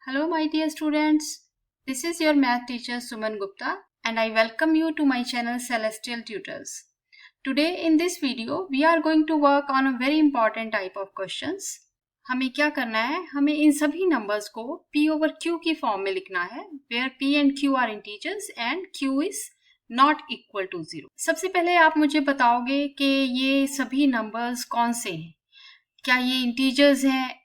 Hello, my dear students. This is your math teacher Suman Gupta, and I welcome you to my channel Celestial Tutors. Today in this video, we are going to work on a very important type of questions. हमें क्या करना है? हमें इन सभी numbers को P over Q की form में लिखना है, where P and Q are integers and Q is not equal to 0. सबसे पहले आप मुझे बताओगे कि ये सभी नंबर्स कौन से हैं? क्या ये इंटीजर्स हैं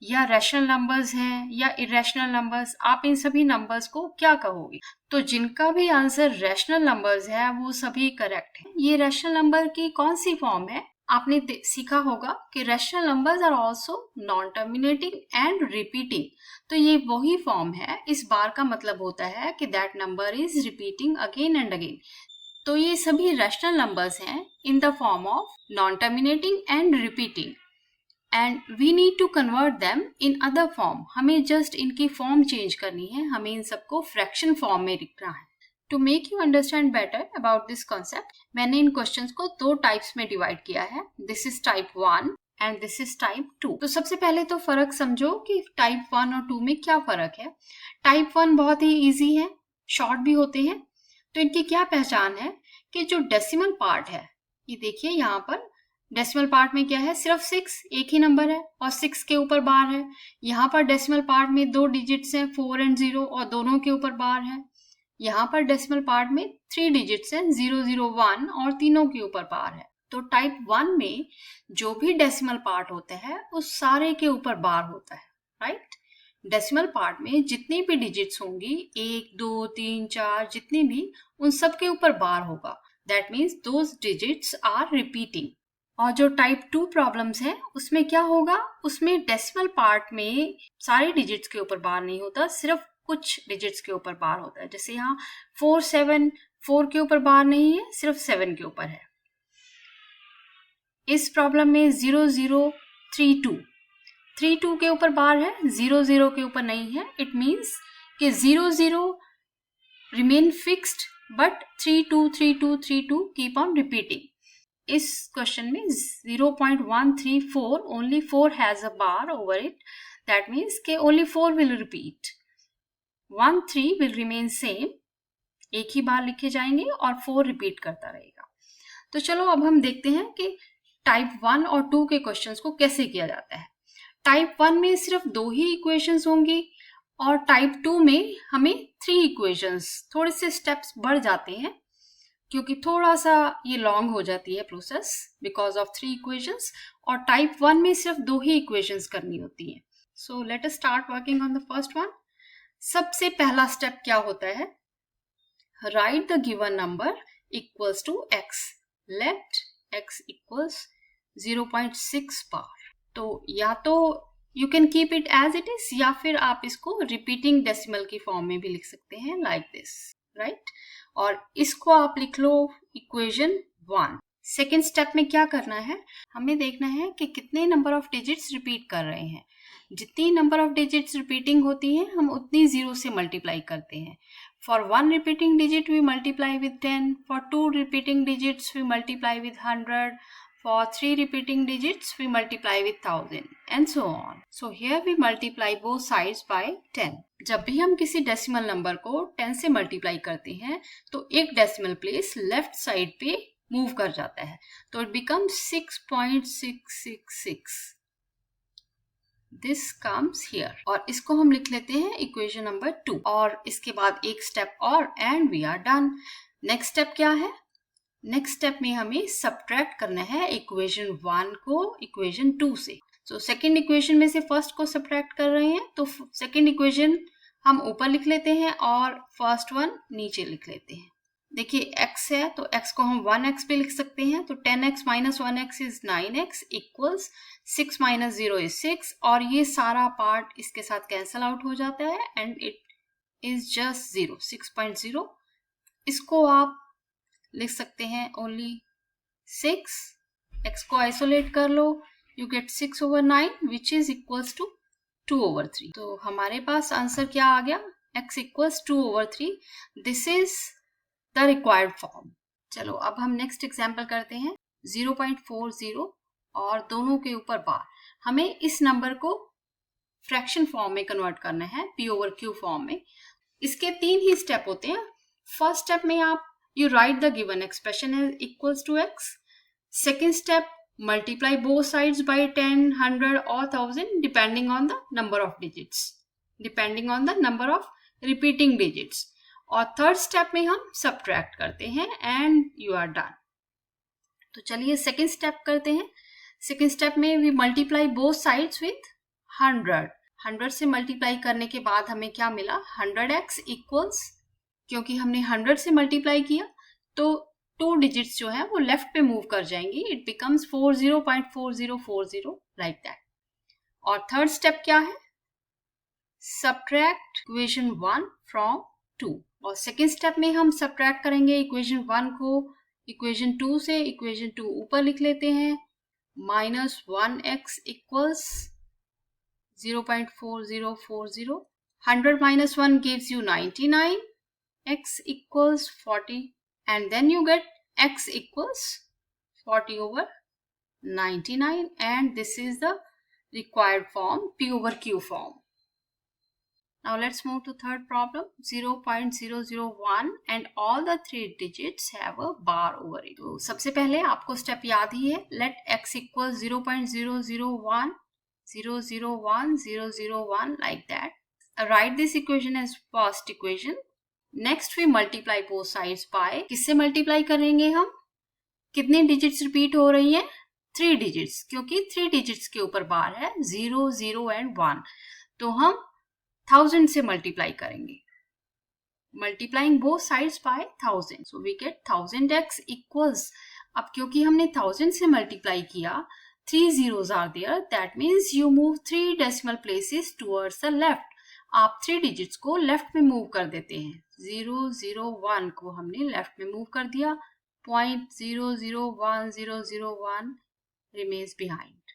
या रैशनल नंबर्स हैं या इरेशनल नंबर्स? आप इन सभी नंबर्स को क्या कहोगे? तो जिनका भी आंसर रैशनल नंबर्स है वो सभी करेक्ट हैं। ये रैशनल नंबर की कौन सी फॉर्म है? आपने सीखा होगा कि rational numbers are also non terminating and repeating. तो ये वही फॉर्म है। इस बार का मतलब होता है कि that number is repeating again and again. तो ये सभी रैशनल नंबर्स हैं in the form of non terminating and repeating, and we need to convert them in other form. हमें जस्ट इनकी फॉर्म चेंज करनी है, हमें इन सबको फ्रैक्शन फॉर्म में लिखना है। To make you understand better about this concept, मैंने इन क्वेश्चंस को दो टाइप्स में डिवाइड किया है। This is type 1 and this is type 2। तो सबसे पहले तो फर्क समझो कि टाइप 1 और 2 में क्या फर्क है। टाइप 1 बहुत ही ईजी है, शॉर्ट भी होते हैं। तो इनकी क्या पहचान है कि जो डेसिमल पार्ट है, ये देखिए यहाँ पर डेसिमल पार्ट में क्या है, सिर्फ 6 एक ही नंबर है और 6 के ऊपर बार है। यहाँ पर डेसिमल पार्ट में दो डिजिट्स हैं 4 एंड 0 और दोनों के ऊपर बार है। यहाँ पर डेसिमल पार्ट में 3 डिजिट्स हैं 0 0 1 और तीनों के ऊपर बार है। तो टाइप 1 में जो भी डेसिमल पार्ट होते हैं उस सारे के ऊपर बार होता है, राइट। डेसिमल पार्ट में जितनी भी डिजिट्स होंगी 1 2 3 4 जितनी भी, उन सब के ऊपर बार होगा। That means those digits are repeating. और जो टाइप 2 प्रॉब्लम्स हैं उसमें क्या होगा, उसमें डेसिमल पार्ट में सारे डिजिट्स के ऊपर बार नहीं होता, सिर्फ कुछ डिजिट्स के ऊपर बार होता है। जैसे यहाँ 4 7, 4 के ऊपर बार नहीं है, सिर्फ 7 के ऊपर है। इस प्रॉब्लम में 0 0 3 2, 3 2 के ऊपर बार है, 0 0 के ऊपर नहीं है। इट मीन्स कि 0 0 remain fixed but 3 2 3 2 3 2 keep on repeating. इस क्वेश्चन में 0.134 only 4 has a bar over it. That means के only 4 will repeat, 1 3 will remain same, एक ही बार लिखे जाएंगे और 4 रिपीट करता रहेगा। तो चलो अब हम देखते हैं कि टाइप 1 और 2 के क्वेश्चंस को कैसे किया जाता है। टाइप 1 में सिर्फ 2 ही इक्वेशंस होंगी और टाइप 2 में हमें 3 इक्वेशंस, थोड़े से स्टेप्स बढ़ जाते हैं क्योंकि थोड़ा सा ये लॉन्ग हो जाती है प्रोसेस बिकॉज ऑफ 3 इक्वेशंस। और टाइप 1 में सिर्फ 2 ही इक्वेशंस करनी होती हैं। So let us start working on the first one. सबसे पहला स्टेप क्या होता है, write the given number equals to x, let x equals 0.6 bar. तो या तो you can keep it as it is या फिर आप इसको रिपीटिंग डेसिमल की फॉर्म में भी लिख सकते हैं, लाइक दिस, राइट। और इसको आप लिख लो इक्वेशन 1। सेकेंड स्टेप में क्या करना है, हमें देखना है कि कितने नंबर ऑफ डिजिट्स रिपीट कर रहे हैं। जितनी नंबर ऑफ डिजिट्स रिपीटिंग होती है हम उतनी 0 से मल्टीप्लाई करते हैं। For 1 repeating digit we multiply with 10, for 2 repeating digits we multiply with 100, for 3 repeating digits we multiply with 1000 and so on. So here we multiply both sides by 10. जब भी हम किसी डेसिमल नंबर को 10 से multiply करते हैं तो एक डेसिमल प्लेस लेफ्ट साइड पे मूव कर जाता है, तो it becomes 6.666. This comes here और इसको हम लिख लेते हैं इक्वेशन नंबर 2। और इसके बाद एक स्टेप और and we are done. Next step क्या है, नेक्स्ट स्टेप में हमें सब्ट्रैक्ट करना है इक्वेशन 1 को इक्वेशन 2 से। सो सेकेंड इक्वेशन में से फर्स्ट को सब्ट्रैक्ट कर रहे हैं, तो सेकेंड इक्वेशन हम ऊपर लिख लेते हैं और फर्स्ट वन नीचे लिख लेते हैं। देखिए x है तो x को हम 1x पे लिख सकते हैं, तो 10x minus 1x is 9x equals 6 minus 0 is 6, और ये सारा पार्ट इसके साथ कैंसल आउट हो जाता है एंड इट इज जस्ट 0, 6.0। इसको आप लिख सकते हैं ओनली 6, x को आइसोलेट कर लो, you get 6 over 9 which is equals to 2 over 3। तो हमारे पास आंसर क्या आ गया, x equals 2 over 3। This is the required form. चलो अब हम नेक्स्ट एग्जाम्पल करते हैं 0.40 और दोनों के ऊपर बार। हमें इस नंबर को फ्रैक्शन फॉर्म में कन्वर्ट करना है, p ओवर q फॉर्म में। इसके 3 ही स्टेप होते हैं। फर्स्ट स्टेप में आप you write the given expression as equals to x। Second step, multiply both sides by 10, 100 और 1000 depending on the number of digits, depending on the number of repeating digits. और third step में हम subtract करते हैं and you are done. तो चलिए second step करते हैं। सेकेंड स्टेप में we multiply both sides with 100। 100 से मल्टीप्लाई करने के बाद हमें क्या मिला, 100x इक्वल्स, क्योंकि हमने 100 से मल्टीप्लाई किया तो 2 डिजिट्स जो है वो लेफ्ट पे मूव कर जाएंगी, इट बिकम्स 40.4040 लाइक दैट। और थर्ड स्टेप क्या है, सब्ट्रैक्ट इक्वेशन 1 फ्रॉम 2। और सेकेंड स्टेप में हम सब्ट्रैक्ट करेंगे इक्वेशन 1 को इक्वेशन 2 से। इक्वेशन 2 ऊपर लिख लेते हैं, -1x equals 0.4040। 100 minus 1 gives you 99, x equals 40, and then you get x equals 40 over 99, and this is the required form, p over q form. Now let's move to third problem, 0.001 and all the 3 digits have a bar over it. तो सबसे पहले आपको step याद ही है, let x equals 0.001 001 001 like that. Write this equation as first equation. Next we multiply both sides by, किससे multiply करेंगे हम, कितने डिजिट्स रिपीट हो रही हैं, 3 डिजिट्स, क्योंकि 3 डिजिट्स के ऊपर बार है 0 0 एंड 1, तो हम 1000 से मल्टीप्लाई करेंगे, multiplying both sides by 1000, so we get 1000x equals. अब क्योंकि हमने 1000 से मल्टीप्लाई किया, 3 zeros are there, that means you move 3 decimal places towards the left. आप 3 डिजिट्स को लेफ्ट में मूव कर देते हैं, 001 को हमने लेफ्ट में मूव कर दिया, 0.001001 remains behind,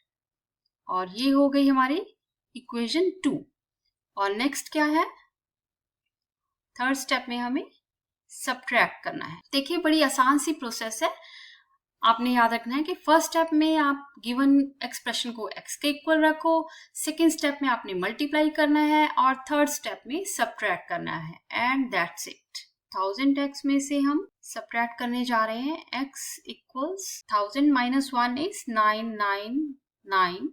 और ये हो गई हमारी इक्वेशन 2। और नेक्स्ट क्या है, थर्ड स्टेप में हमें सब्ट्रैक्ट करना है। देखिए बड़ी आसान सी प्रोसेस है, आपने याद रखना है कि फर्स्ट स्टेप में आप गिवन एक्सप्रेशन को x के इक्वल रखो, सेकेंड स्टेप में आपने मल्टीप्लाई करना है और थर्ड स्टेप में सब्ट्रैक्ट करना है, एंड दैट्स इट। 1000x में से हम सब्ट्रैक्ट करने जा रहे हैं, x equals 1000 minus 1 is 999,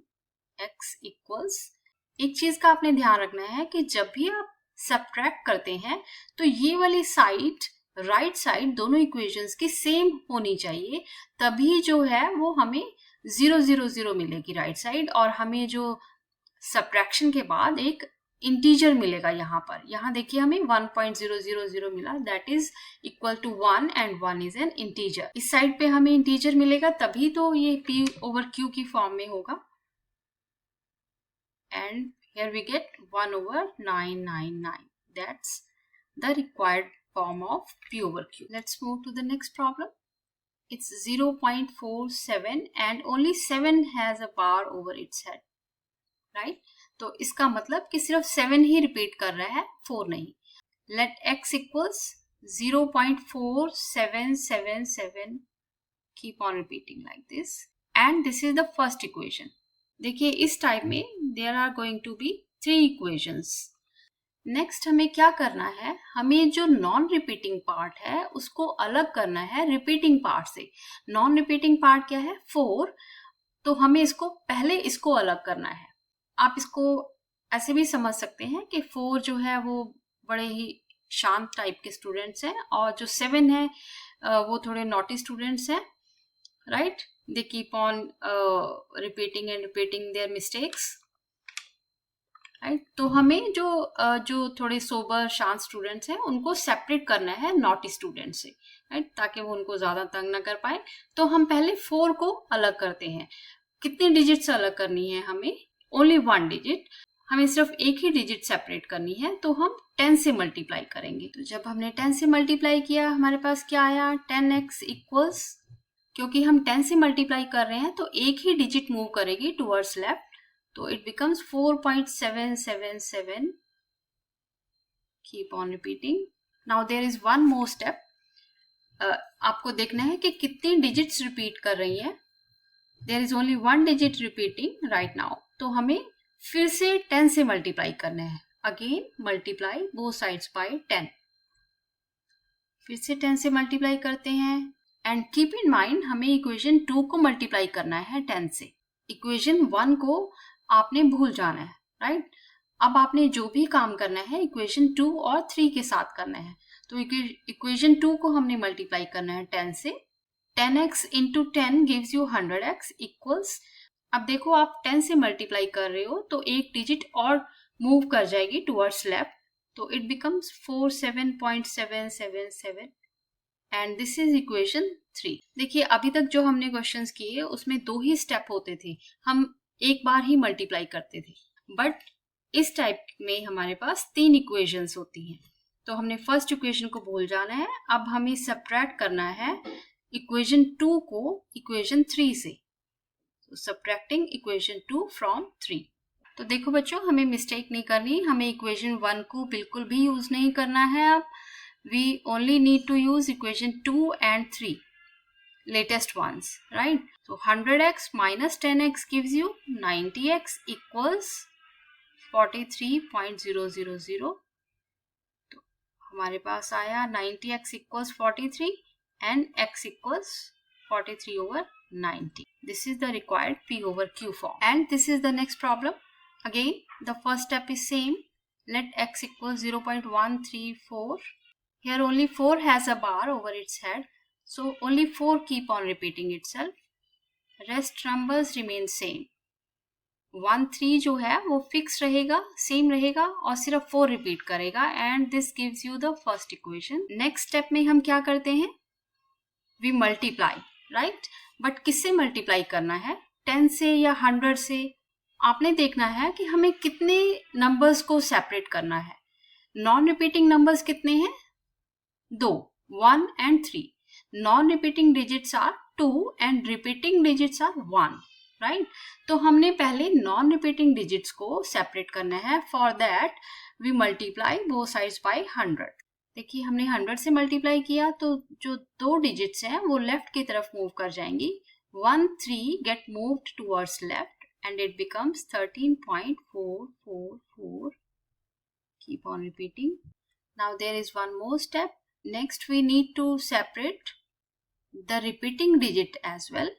x equals. एक चीज का आपने ध्यान रखना है कि जब भी आप सब्ट्रैक्ट करते हैं तो ये वाली साइड, राइट साइड, दोनों इक्वेशंस की सेम होनी चाहिए, तभी जो है वो हमें 000 मिलेगी राइट साइड, और हमें जो सब्ट्रैक्शन के बाद एक इंटीजर मिलेगा यहाँ पर। यहाँ देखिए हमें 1.000 मिला, that is equal to 1 and 1 is an integer. इस साइड पे हमें इंटीजर मिलेगा तभी तो ये p over q की फॉर्म में होगा, and here we get 1 over 999. That's the required form of p over q. Let's move to the next problem. It's 0.47 and only 7 has a bar over its head, right? तो इसका मतलब कि सिर्फ 7 ही repeat कर रहा है, 4 नहीं। Let x equals 0.4777, keep on repeating like this, and this is the first equation. देखिए इस टाइप में there are going to be 3 equations. Next हमें क्या करना है, हमें जो नॉन रिपीटिंग पार्ट है उसको अलग करना है रिपीटिंग पार्ट से। नॉन रिपीटिंग पार्ट क्या है, 4, तो हमें इसको पहले इसको अलग करना है। आप इसको ऐसे भी समझ सकते हैं कि 4 जो है वो बड़े ही शांत टाइप के स्टूडेंट्स हैं, और जो 7 है वो थोड़े नॉटी स्टूडेंट्स हैं, right? They keep on repeating and repeating their mistakes, right? तो हमें जो थोड़े सोबर शांत स्टूडेंट्स हैं उनको सेपरेट करना है नॉटी स्टूडेंट से, राइट? ताकि वो उनको ज़्यादा तंग ना कर पाए। तो हम पहले 4 को अलग करते हैं। कितनी डिजिट से अलग करनी है हमें, ओनली 1 डिजिट, हमें सिर्फ एक ही डिजिट सेपरेट करनी है, तो हम 10 से मल्टीप्लाई करेंगे। तो जब हमने 10 से मल्टीप्लाई किया हमारे पास क्या आया, 10x इक्वल्स, क्योंकि हम 10 से मल्टीप्लाई कर रहे हैं तो एक ही डिजिट मूव करेगी टुवर्ड्स लेफ्ट, तो it becomes 4.777, keep on repeating. Now there is one more step, आपको देखना है कि कितनी डिजिट्स रिपीट कर रही है। There is only 1 digit repeating right now, तो हमें फिर से 10 से मल्टीप्लाई करना है। Again multiply both sides by 10। फिर से 10 से मल्टीप्लाई करते हैं एंड कीप इन माइंड हमें इक्वेशन 2 को मल्टीप्लाई करना है 10 से। इक्वेशन 1 को आपने भूल जाना है, राइट? अब आपने जो भी काम करना है इक्वेशन 2 और 3 के साथ करना है। तो इक्वेशन 2 को हमने मल्टीप्लाई करना है 10 से। 10x into 10 gives you 100x equals, अब देखो आप 10 से मल्टीप्लाई कर रहे हो तो एक डिजिट और मूव कर जाएगी टुवर्ड्स लेफ्ट, तो it becomes 47.777 and this is equation 3। देखिए अभी तक जो हमने क्वेश्चंस किए उसमें 2 ही स्टेप होते थे, हम एक बार ही मल्टीप्लाई करते थे, बट इस टाइप में हमारे पास 3 इक्वेशंस होती हैं। तो हमने फर्स्ट इक्वेशन को भूल जाना है, अब हमें सब्ट्रैक्ट करना है इक्वेशन 2 को इक्वेशन 3 से। तो सब्ट्रैक्टिंग इक्वेशन 2 फ्रॉम 3। तो देखो बच्चों हमें मिस्टेक नहीं करनी, हमें इक्वेशन 1 को बिल्कुल भी यूज नहीं करना है। अब we only need to use equation 2 and 3 latest ones, right? So 100x minus 10x gives you 90x equals 43.000. तो हमारे पास आया 90x equals 43 and x equals 43 over 90. This is the required P over Q form. And this is the next problem. Again, the first step is same. Let x equals 0.134. Here only 4 has a bar over its head. So only 4 keep on repeating itself. Rest numbers remain same. 1, 3 जो है वो fix रहेगा, same रहेगा और सिर्फ 4 repeat करेगा and this gives you the first equation. Next step में हम क्या करते हैं, वी मल्टीप्लाई, राइट? बट किससे मल्टीप्लाई करना है, 10 से या 100 से? आपने देखना है कि हमें कितने नंबर्स को सेपरेट करना है। नॉन रिपीटिंग नंबर्स कितने हैं? 2, 1 and 3. Non-repeating digits are 2 and repeating digits are 1, right? तो हमने पहले non-repeating digits को सेपरेट करना है। For that we multiply both sides by 100. देखिए हमने 100 से मल्टीप्लाई किया तो जो 2 डिजिट्स हैं वो लेफ्ट की तरफ मूव कर जाएंगी। 1, 3 get moved towards left and it becomes 13.444. Keep on repeating. Now there is one more step. Next we need to separate the repeating digit as well.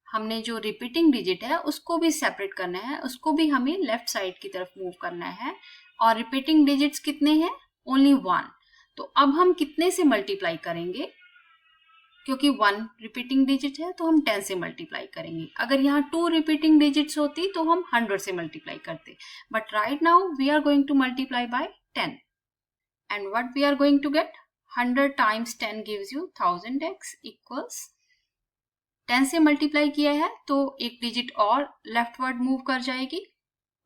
हमने जो repeating digit है उसको भी separate करना है, उसको भी हमें left side की तरफ move करना है। और repeating digits कितने हैं? Only 1. तो अब हम कितने से multiply करेंगे? क्योंकि 1 repeating digit है तो हम 10 से multiply करेंगे। अगर यहाँ 2 repeating digits होती तो हम 100 से multiply करते। But right now we are going to multiply by 10. And what we are going to get? 100 times 10 gives you 1000x equals 10 से मल्टीप्लाई किया है तो एक डिजिट और लेफ्टवर्ड मूव कर जाएगी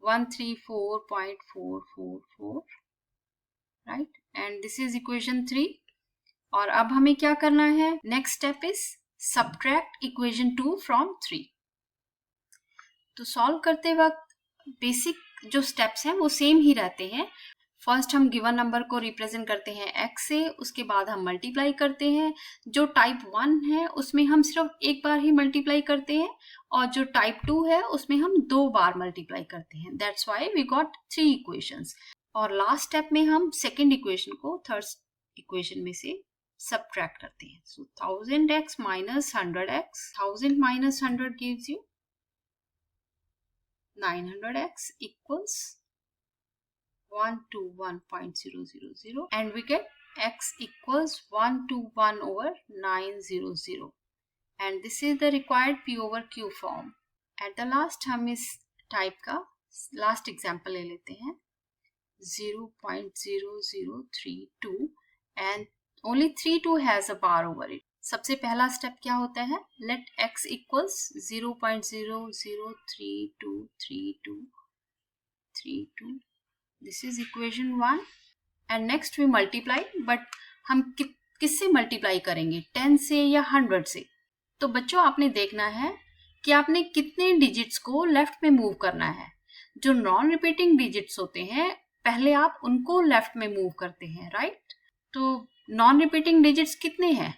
134.444, right? And this is equation 3। और अब हमें क्या करना है, next step is subtract equation 2 from 3। तो सॉल्व करते वक्त बेसिक जो स्टेप्स हैं वो सेम ही रहते हैं। फर्स्ट हम गिवन नंबर को रिप्रेजेंट करते हैं x से, उसके बाद हम मल्टीप्लाई करते हैं। जो टाइप 1 है उसमें हम सिर्फ एक बार ही मल्टीप्लाई करते हैं और जो टाइप 2 है उसमें हम 2 बार मल्टीप्लाई करते हैं। That's why we got 3 equations. और लास्ट स्टेप में हम सेकेंड इक्वेशन को थर्ड इक्वेशन में से सब्ट्रैक्ट करते हैं। सो 1000x minus 100x, 1000 minus 100 gives you 900x equals 121.000 and we get x equals 121 over 900 and this is the required P over Q form. At the last हम इस type का last example ले लेते हैं 0.0032 and only 32 has a bar over it. सबसे पहला step क्या होता है, let x equals 0.00323232। This is equation 1 and next we multiply, but हम किससे मल्टीप्लाई करेंगे, 10 से या 100 से? तो बच्चों आपने देखना है कि आपने कितने डिजिट्स को लेफ्ट में मूव करना है। जो नॉन रिपीटिंग डिजिट्स होते हैं पहले आप उनको लेफ्ट में मूव करते हैं, राइट? तो नॉन रिपीटिंग डिजिट्स कितने हैं,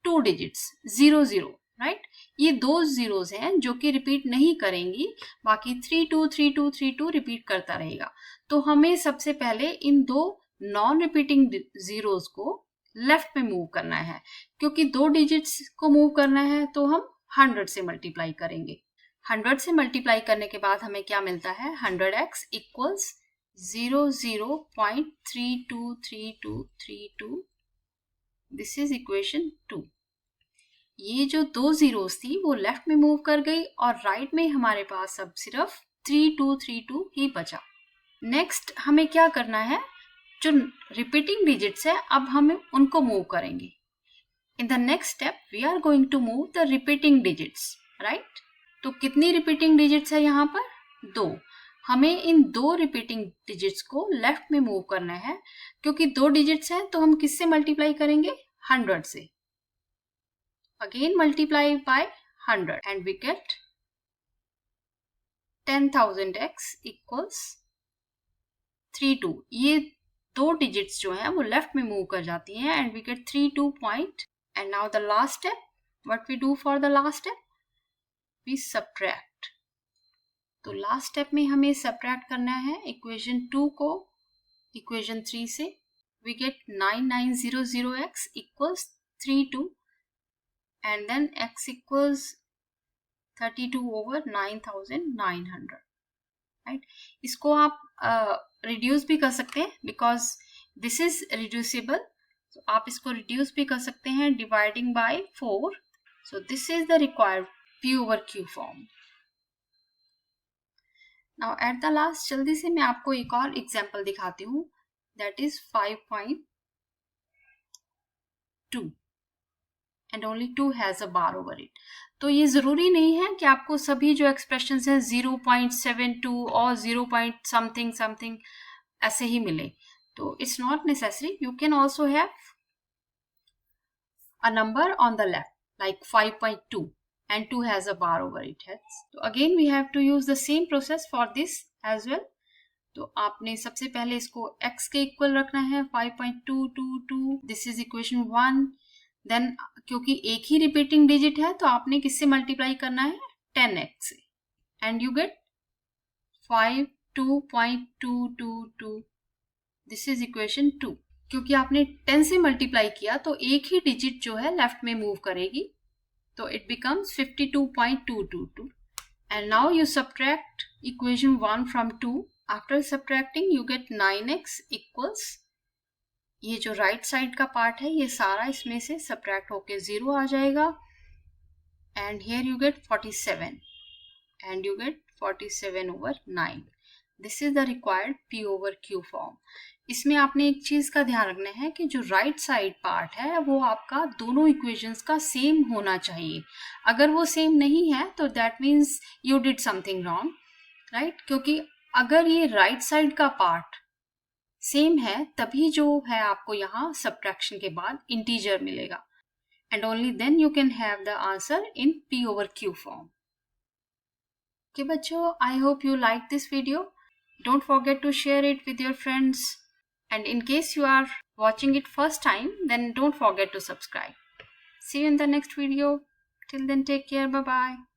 2 डिजिट्स 00, राइट। ये दो जीरोस हैं जो कि रिपीट नहीं करेंगी, बाकी 3 2 3 2 3 2 रिपीट करता रहेगा। तो हमें सबसे पहले इन दो नॉन रिपीटिंग जीरोस को लेफ्ट में मूव करना है। क्योंकि दो डिजिट्स को मूव करना है तो हम 100 से मल्टीप्लाई करेंगे। 100 से मल्टीप्लाई करने के बाद हमें क्या मिलता है, 100x equals 00.323232। This is equation 2। ये जो दो जीरोस थी वो लेफ्ट में मूव कर गई और राइट में हमारे पास अब सिर्फ 3232 ही बचा। नेक्स्ट हमें क्या करना है, जो रिपीटिंग डिजिट्स है अब हम उनको मूव करेंगे। In the next step we are going to move the repeating digits, right. तो कितनी रिपीटिंग डिजिट्स है यहाँ पर, 2। हमें इन दो रिपीटिंग डिजिट्स को लेफ्ट में मूव करना है। क्योंकि दो डिजिट्स हैं तो हम किससे मल्टीप्लाई करेंगे, 100 से। Again multiply by 100 and we get 10,000x equals 32। ये दो डिजिट्स जो हैं वो लेफ्ट में मूव कर जाती हैं and we get 32 point. And now the last step, what we do for the last step, we subtract. तो लास्ट स्टेप में हमें सब्ट्रैक्ट करना है इक्वेशन 2 को इक्वेशन 3 से। We get 9900x equals 32 and then x equals 32 over 9,900, right? इसको आप reduce भी कर सकते हैं बिकॉज दिस इज रिड्यूसिबल। तो आप इसको रिड्यूस भी कर सकते हैं dividing by 4। So this is the required p over q form. Now at the last जल्दी से मैं आपको एक और एग्जांपल दिखाती हूँ, that is 5.2 and only 2 has a bar over it। तो ये ज़रूरी नहीं है कि आपको सभी जो एक्सप्रेशंस हैं 0.72 और 0. something something ऐसे ही मिले। तो it's not necessary, you can also have a number on the left like 5.2 and 2 has a bar over it। So again we have to use the same process for this as well। तो आपने सबसे पहले इसको x के equal रखना है 5.222, this is equation 1। Then क्योंकि एक ही रिपीटिंग डिजिट है तो आपने किससे मल्टीप्लाई करना है, 10x से, and you get 52.222। This is equation 2। क्योंकि आपने 10 से मल्टीप्लाई किया तो एक ही डिजिट जो है लेफ्ट में मूव करेगी, तो it becomes 52.222। And now you subtract equation 1 from 2। After subtracting you get 9x equals, ये जो राइट साइड का पार्ट है ये सारा इसमें से सब्ट्रैक्ट होके 0 आ जाएगा and here you get 47 and you get 47 over 9। This is the required p over q form. इसमें आपने एक चीज का ध्यान रखना है कि जो राइट साइड पार्ट है वो आपका दोनों इक्वेशंस का सेम होना चाहिए। अगर वो सेम नहीं है तो that means you did something wrong, right. क्योंकि अगर ये राइट साइड का पार्ट सेम है तभी जो है आपको यहाँ सब्ट्रैक्शन के बाद इंटीजर मिलेगा and only then you can have the answer in p over q form. Okay बच्चों, I hope you like this video. Don't forget to share it with your friends and in case you are watching it first time, then don't forget to subscribe. See you in the next video. Till then, take care. Bye bye.